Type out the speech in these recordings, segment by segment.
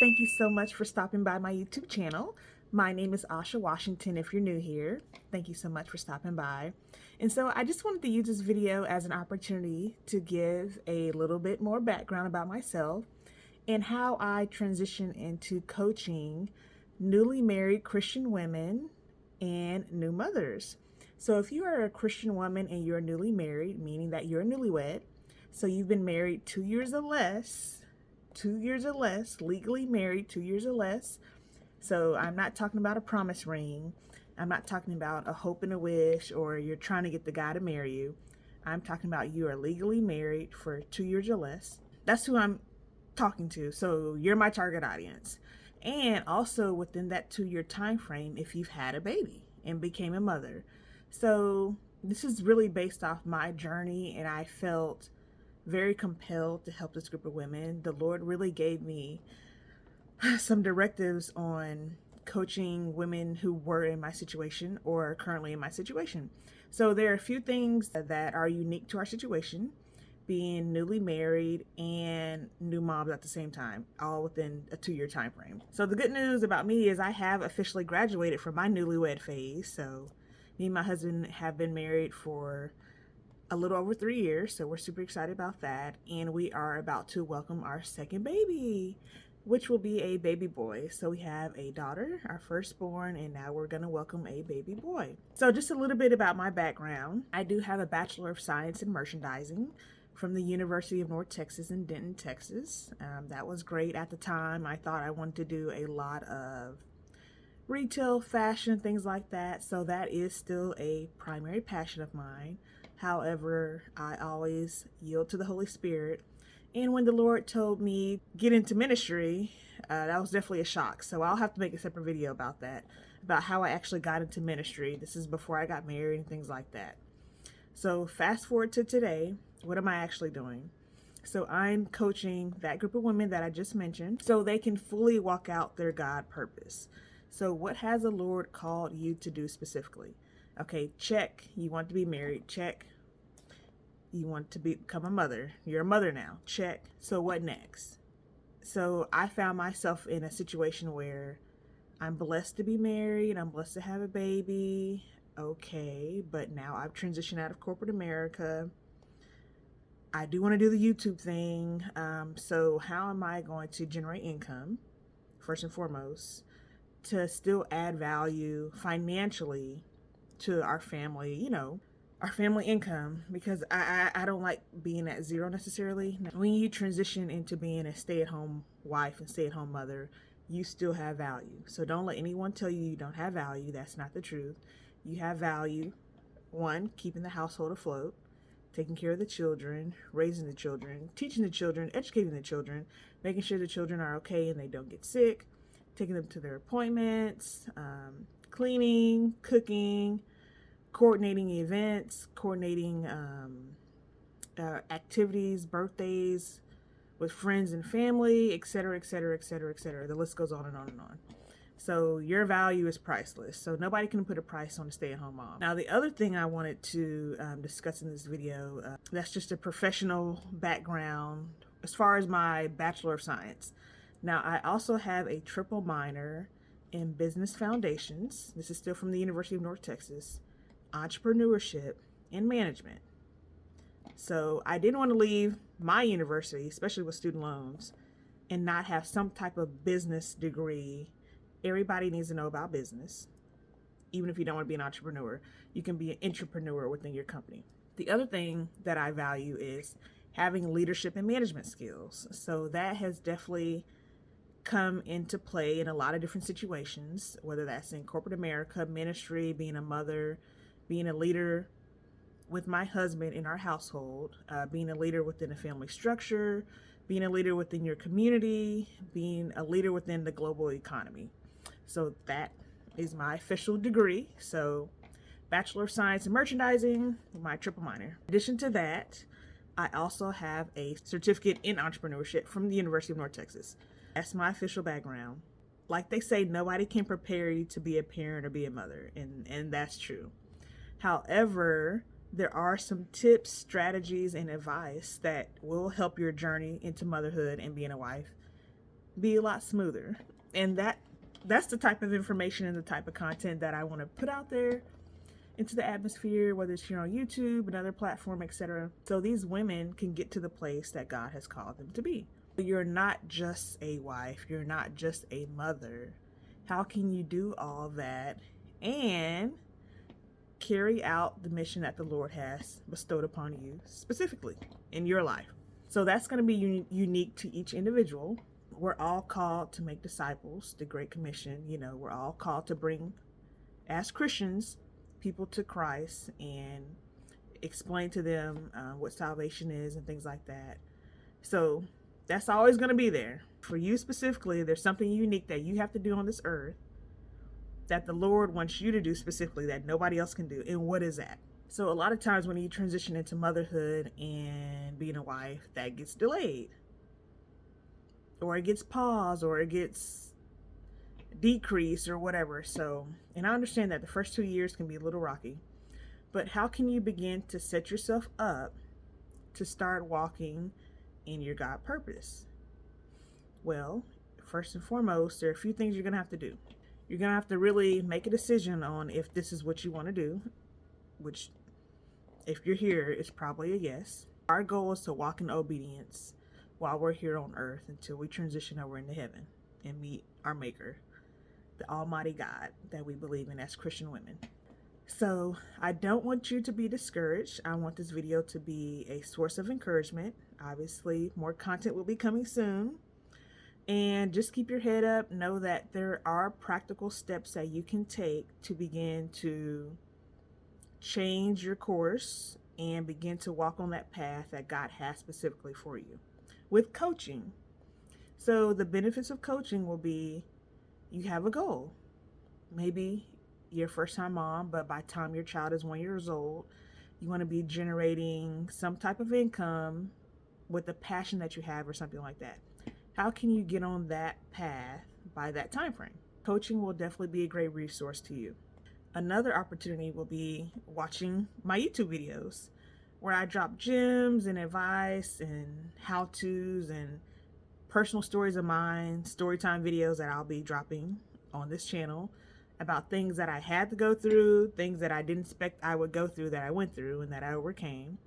Thank you so much for stopping by my YouTube channel. My name is Asha Washington if you're new here. Thank you so much for stopping by. And so I just wanted to use this video as an opportunity to give a little bit more background about myself and how I transition into coaching newly married Christian women and new mothers. So if you are a Christian woman and you're newly married, meaning that you're a newlywed, so you've been married 2 years or less, legally married 2 years or less. So I'm not talking about a promise ring. I'm not talking about a hope and a wish, or you're trying to get the guy to marry you. I'm talking about you are legally married for 2 years or less. That's who I'm talking to. So you're my target audience. And also within that 2-year time frame, if you've had a baby and became a mother. So this is really based off my journey, and I felt very compelled to help this group of women. The Lord really gave me some directives on coaching women who were in my situation or are currently in my situation. So there are a few things that are unique to our situation, being newly married and new moms at the same time, all within a 2-year time frame. So the good news about me is I have officially graduated from my newlywed phase. So me and my husband have been married for a little over 3 years, so we're super excited about that. And we are about to welcome our second baby, which will be a baby boy. So we have a daughter, our firstborn, and now we're gonna welcome a baby boy. So just a little bit about my background. I do have a Bachelor of Science in Merchandising from the University of North Texas in Denton, Texas. That was great at the time. I thought I wanted to do a lot of retail, fashion, things like that. So that is still a primary passion of mine. However, I always yield to the Holy Spirit. And when the Lord told me get into ministry, that was definitely a shock. So I'll have to make a separate video about that, about how I actually got into ministry. This is before I got married and things like that. So fast forward to today, what am I actually doing? So I'm coaching that group of women that I just mentioned so they can fully walk out their God purpose. So what has the Lord called you to do specifically? Okay, check. You want to be married. Check. You want to become a mother. You're a mother now. Check. So what next? So I found myself in a situation where I'm blessed to be married. I'm blessed to have a baby. Okay, but now I've transitioned out of corporate America. I do want to do the YouTube thing. So how am I going to generate income, first and foremost, to still add value financially to our family, our family income, because I don't like being at zero necessarily. When you transition into being a stay-at-home wife and stay-at-home mother, you still have value. So don't let anyone tell you you don't have value. That's not the truth. You have value. One, keeping the household afloat, taking care of the children, raising the children, teaching the children, educating the children, making sure the children are okay and they don't get sick, taking them to their appointments, cleaning, cooking, coordinating events, coordinating activities, birthdays with friends and family, etc., etc., etc., etc. The list goes on and on and on. So your value is priceless. So nobody can put a price on a stay-at-home mom. Now, the other thing I wanted to discuss in this video, that's just a professional background as far as my Bachelor of Science. Now, I also have a triple minor in Business Foundations. This is still from the University of North Texas. Entrepreneurship and management. So I didn't want to leave my university, especially with student loans, and not have some type of business degree. Everybody needs to know about business. Even if you don't want to be an entrepreneur, you can be an entrepreneur within your company. The other thing that I value is having leadership and management skills. So that has definitely come into play in a lot of different situations, whether that's in corporate America, ministry, being a mother, being a leader with my husband in our household, being a leader within a family structure, being a leader within your community, being a leader within the global economy. So that is my official degree. So Bachelor of Science in Merchandising, my triple minor. In addition to that, I also have a certificate in entrepreneurship from the University of North Texas. That's my official background. Like they say, nobody can prepare you to be a parent or be a mother, and that's true. However, there are some tips, strategies, and advice that will help your journey into motherhood and being a wife be a lot smoother. And that's the type of information and the type of content that I want to put out there into the atmosphere, whether it's here on YouTube, another platform, etc. So these women can get to the place that God has called them to be. You're not just a wife, you're not just a mother. How can you do all that and carry out the mission that the Lord has bestowed upon you specifically in your life? So that's going to be unique to each individual. We're all called to make disciples, the Great Commission. We're all called to bring, as Christians, people to Christ and explain to them what salvation is and things like that. So that's always going to be there. For you specifically, there's something unique that you have to do on this earth that the Lord wants you to do specifically that nobody else can do. And what is that? So a lot of times when you transition into motherhood and being a wife, that gets delayed, or it gets paused, or it gets decreased, or whatever. So, and I understand that the first 2 years can be a little rocky, but how can you begin to set yourself up to start walking in your God purpose? Well, first and foremost, there are a few things you're going to have to do. You're going to have to really make a decision on if this is what you want to do, which, if you're here, is probably a yes. Our goal is to walk in obedience while we're here on earth until we transition over into heaven and meet our Maker, the Almighty God that we believe in as Christian women. So I don't want you to be discouraged. I want this video to be a source of encouragement. Obviously, more content will be coming soon. And just keep your head up. Know that there are practical steps that you can take to begin to change your course and begin to walk on that path that God has specifically for you with coaching. So the benefits of coaching will be, you have a goal. Maybe you're a first-time mom, but by the time your child is 1 year old, you want to be generating some type of income with the passion that you have or something like that. How can you get on that path by that time frame? Coaching will definitely be a great resource to you. Another opportunity will be watching my YouTube videos, where I drop gems and advice and how-tos and personal stories of mine, storytime videos that I'll be dropping on this channel about things that I had to go through, things that I didn't expect I would go through that I went through and that I overcame.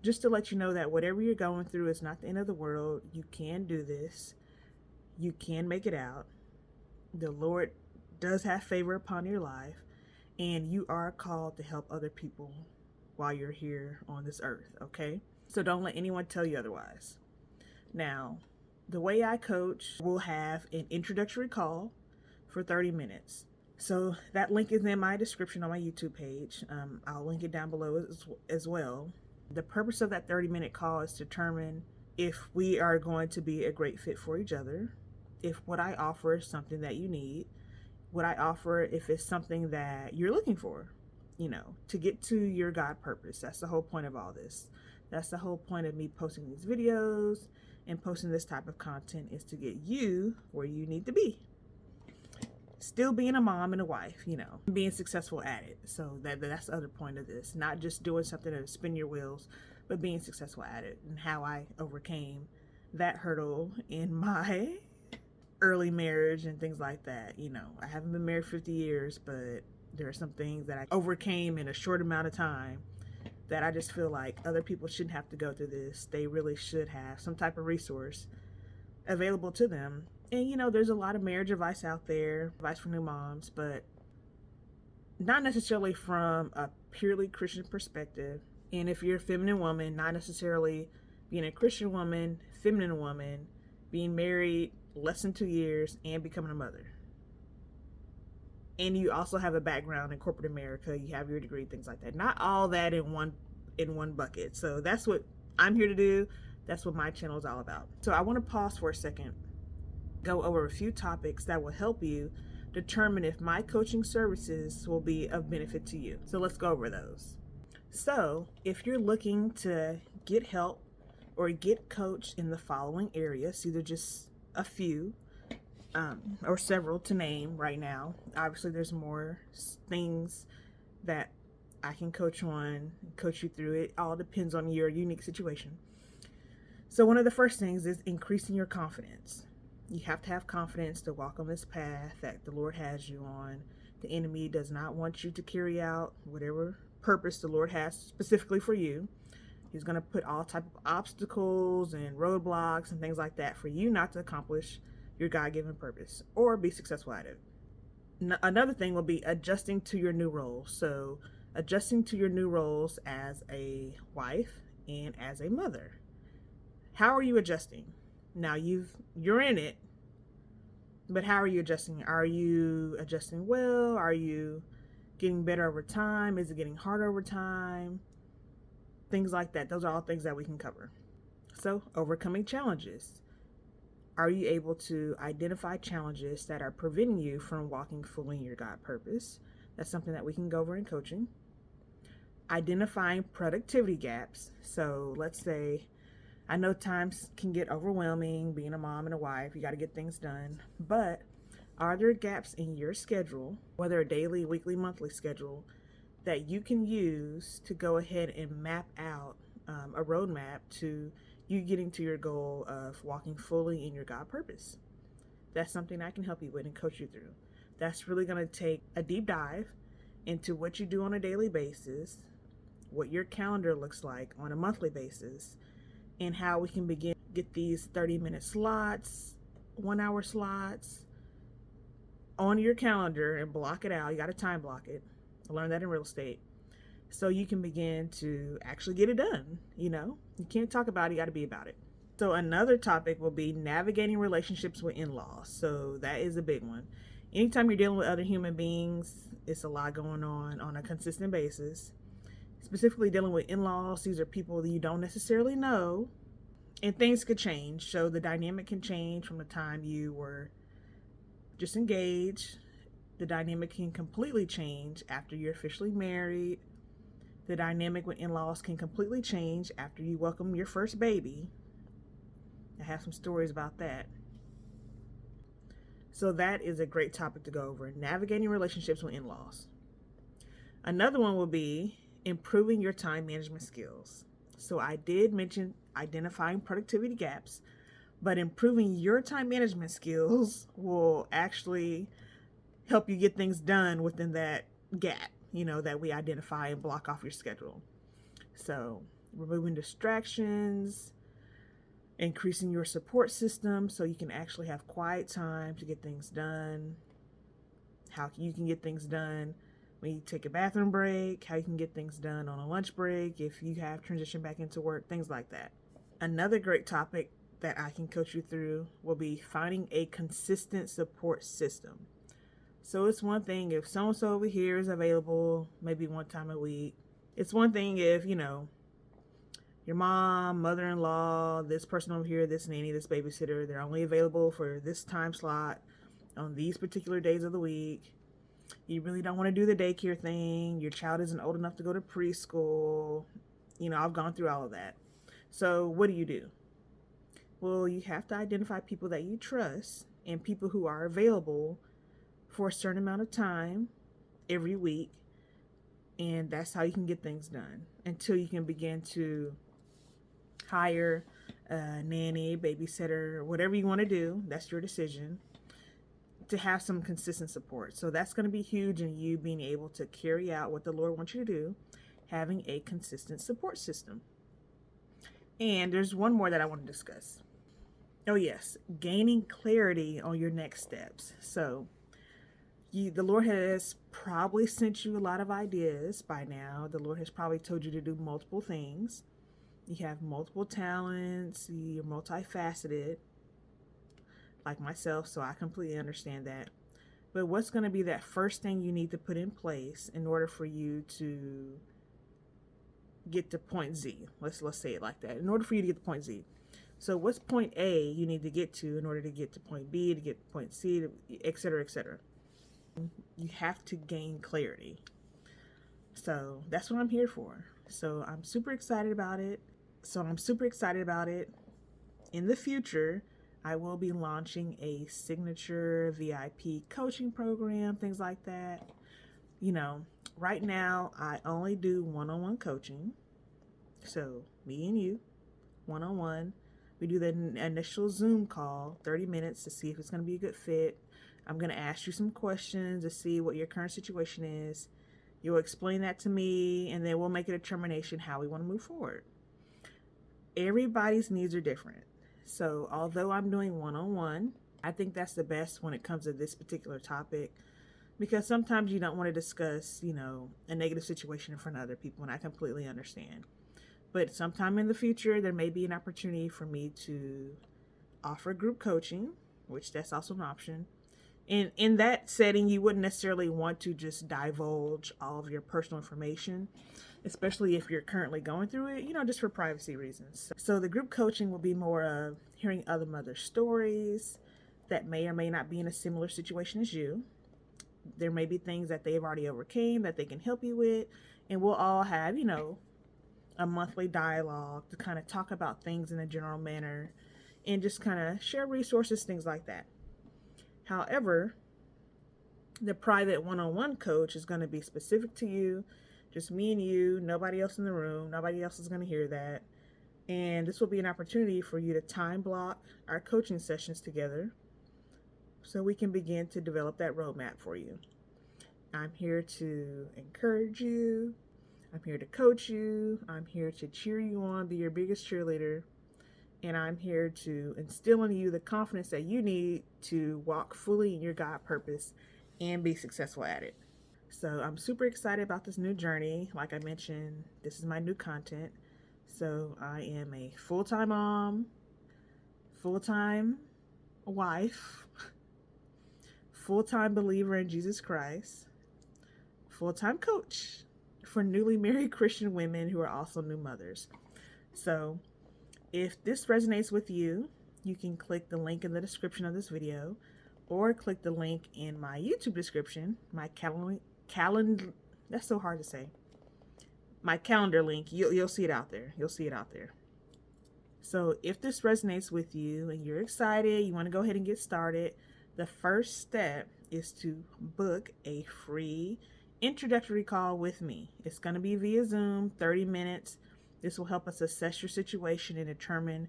Just to let you know that whatever you're going through is not the end of the world. You can do this. You can make it out. The Lord does have favor upon your life, and you are called to help other people while you're here on this earth, okay? So don't let anyone tell you otherwise. Now, the way I coach, we'll have an introductory call for 30 minutes. So that link is in my description on my YouTube page. I'll link it down below as well. The purpose of that 30-minute call is to determine if we are going to be a great fit for each other, if what I offer is something that you need, what I offer if it's something that you're looking for, to get to your God purpose. That's the whole point of all this. That's the whole point of me posting these videos and posting this type of content, is to get you where you need to be. Still being a mom and a wife, being successful at it. So that's the other point of this. Not just doing something to spin your wheels, but being successful at it, and how I overcame that hurdle in my early marriage and things like that. I haven't been married 50 years, but there are some things that I overcame in a short amount of time that I just feel like other people shouldn't have to go through this. They really should have some type of resource available to them. And there's a lot of marriage advice out there, advice for new moms, but not necessarily from a purely Christian perspective. And if you're a feminine woman, not necessarily being a Christian woman, feminine woman, being married less than 2 years and becoming a mother. And you also have a background in corporate America, you have your degree, things like that. Not all that in one bucket. So that's what I'm here to do. That's what my channel is all about. So I want to pause for a second, go over a few topics that will help you determine if my coaching services will be of benefit to you. So let's go over those. So if you're looking to get help or get coached in the following areas, either just a few or several to name right now. Obviously there's more things that I can coach you through. It all depends on your unique situation. So one of the first things is increasing your confidence. You have to have confidence to walk on this path that the Lord has you on. The enemy does not want you to carry out whatever purpose the Lord has specifically for you. He's going to put all type of obstacles and roadblocks and things like that for you not to accomplish your God-given purpose or be successful at it. Another thing will be adjusting to your new roles. So adjusting to your new roles as a wife and as a mother. How are you adjusting? Now you're in it, but how are you adjusting? Are you adjusting well? Are you getting better over time? Is it getting harder over time? Things like that. Those are all things that we can cover. So, overcoming challenges. Are you able to identify challenges that are preventing you from walking fully in your God purpose? That's something that we can go over in coaching. Identifying productivity gaps. So, let's say, I know times can get overwhelming being a mom and a wife. You got to get things done. But are there gaps in your schedule, whether a daily, weekly, monthly schedule, that you can use to go ahead and map out a roadmap to you getting to your goal of walking fully in your God purpose? That's something I can help you with and coach you through. That's really going to take a deep dive into what you do on a daily basis, what your calendar looks like on a monthly basis, and how we can begin to get these 30-minute slots, 1-hour slots on your calendar and block it out. You got to time block it. I learned that in real estate. So you can begin to actually get it done. You can't talk about it, you got to be about it. So another topic will be navigating relationships with in-laws. So that is a big one. Anytime you're dealing with other human beings, it's a lot going on a consistent basis. Specifically dealing with in-laws, these are people that you don't necessarily know, and things could change. So the dynamic can change from the time you were just engaged. The dynamic can completely change after you're officially married. The dynamic with in-laws can completely change after you welcome your first baby. I have some stories about that. So that is a great topic to go over, navigating relationships with in-laws. Another one will be improving your time management skills. So I did mention identifying productivity gaps, but improving your time management skills will actually help you get things done within that gap, that we identify and block off your schedule. So removing distractions, increasing your support system so you can actually have quiet time to get things done, how you can get things done when you take a bathroom break, how you can get things done on a lunch break if you have transitioned back into work, things like that. Another great topic that I can coach you through will be finding a consistent support system. So it's one thing if so-and-so over here is available maybe one time a week. It's one thing if, your mom, mother-in-law, this person over here, this nanny, this babysitter, they're only available for this time slot on these particular days of the week. You really don't want to do the daycare thing. Your child isn't old enough to go to preschool. I've gone through all of that. So what do? Well, you have to identify people that you trust and people who are available for a certain amount of time every week. And that's how you can get things done until you can begin to hire a nanny, babysitter, whatever you want to do. That's your decision, to have some consistent support. So that's going to be huge in you being able to carry out what the Lord wants you to do, having a consistent support system. And there's one more that I want to discuss. Oh yes, gaining clarity on your next steps. So the Lord has probably sent you a lot of ideas by now. The Lord has probably told you to do multiple things. You have multiple talents. You're multifaceted, like myself, so I completely understand that. But what's going to be that first thing you need to put in place in order for you to get to point Z? Let's say it like that. In order for you to get to point Z. So what's point A you need to get to in order to get to point B, to get to point C, et cetera, et cetera? You have to gain clarity. So that's what I'm here for. So I'm super excited about it. In the future, I will be launching a signature VIP coaching program, things like that. Right now, I only do one-on-one coaching. So me and you, one-on-one. We do the initial Zoom call, 30 minutes, to see if it's going to be a good fit. I'm going to ask you some questions to see what your current situation is. You'll explain that to me, and then we'll make a determination how we want to move forward. Everybody's needs are different. So although I'm doing one-on-one, I think that's the best when it comes to this particular topic, because sometimes you don't want to discuss, a negative situation in front of other people, and I completely understand. But sometime in the future, there may be an opportunity for me to offer group coaching, which that's also an option. And in that setting, you wouldn't necessarily want to just divulge all of your personal information, especially if you're currently going through it, just for privacy reasons. So the group coaching will be more of hearing other mothers' stories that may or may not be in a similar situation as you. There may be things that they've already overcame that they can help you with, and we'll all have, a monthly dialogue to kind of talk about things in a general manner and just kind of share resources, things like that. However, the private one-on-one coach is going to be specific to you, just me and you, nobody else in the room, nobody else is going to hear that. And this will be an opportunity for you to time block our coaching sessions together so we can begin to develop that roadmap for you. I'm here to encourage you. I'm here to coach you. I'm here to cheer you on, be your biggest cheerleader. And I'm here to instill in you the confidence that you need to walk fully in your God purpose and be successful at it. So I'm super excited about this new journey. Like I mentioned, this is my new content. So I am a full-time mom, full-time wife, full-time believer in Jesus Christ, full-time coach for newly married Christian women who are also new mothers. So if this resonates with you, you can click the link in the description of this video or click the link in my YouTube description, my calendar, that's so hard to say. My calendar link, you'll see it out there. You'll see it out there. So if this resonates with you and you're excited, you want to go ahead and get started, the first step is to book a free introductory call with me. It's going to be via Zoom, 30 minutes. This will help us assess your situation and determine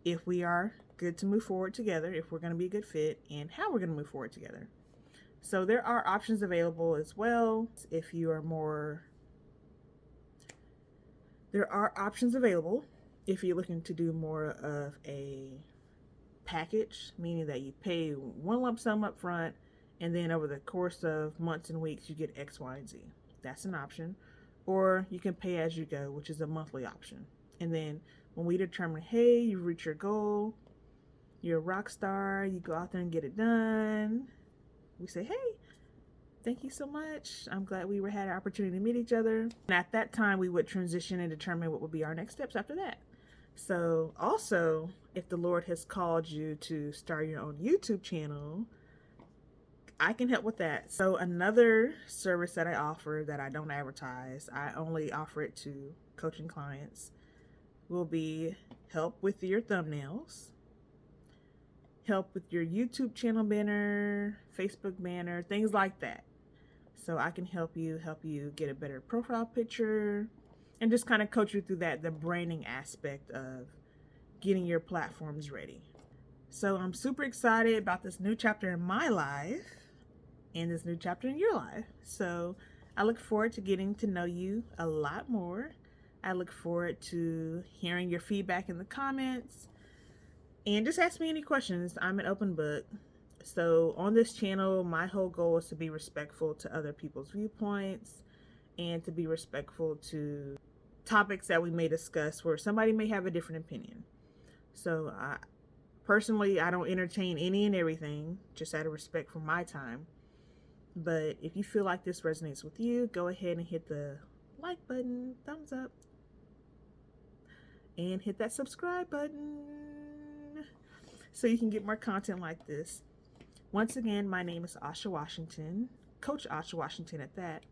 if we are good to move forward together, if we're going to be a good fit, and how we're going to move forward together. So there are options available as well. If you are there are options available if you're looking to do more of a package, meaning that you pay one lump sum up front, and then over the course of months and weeks, you get X, Y, and Z. That's an option. Or you can pay as you go, which is a monthly option. And then when we determine, hey, you reach your goal, you're a rock star, you go out there and get it done, we say, hey, thank you so much. I'm glad we had an opportunity to meet each other. And at that time, we would transition and determine what would be our next steps after that. So also, if the Lord has called you to start your own YouTube channel, I can help with that. So another service that I offer that I don't advertise, I only offer it to coaching clients, will be help with your thumbnails, help with your YouTube channel banner, Facebook banner, things like that. So I can help you get a better profile picture and just kind of coach you through that, the branding aspect of getting your platforms ready. So I'm super excited about this new chapter in my life and this new chapter in your life. So I look forward to getting to know you a lot more. I look forward to hearing your feedback in the comments, and just ask me any questions. I'm an open book. So on this channel, my whole goal is to be respectful to other people's viewpoints and to be respectful to topics that we may discuss where somebody may have a different opinion. So personally, I don't entertain any and everything, just out of respect for my time. But if you feel like this resonates with you, go ahead and hit the like button, thumbs up, and hit that subscribe button so you can get more content like this. Once again, my name is Asha Washington, Coach Asha Washington at that,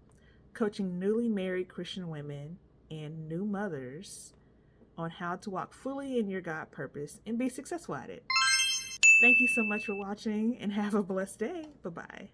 coaching newly married Christian women and new mothers on how to walk fully in your God purpose and be successful at it. Thank you so much for watching and have a blessed day. Bye-bye.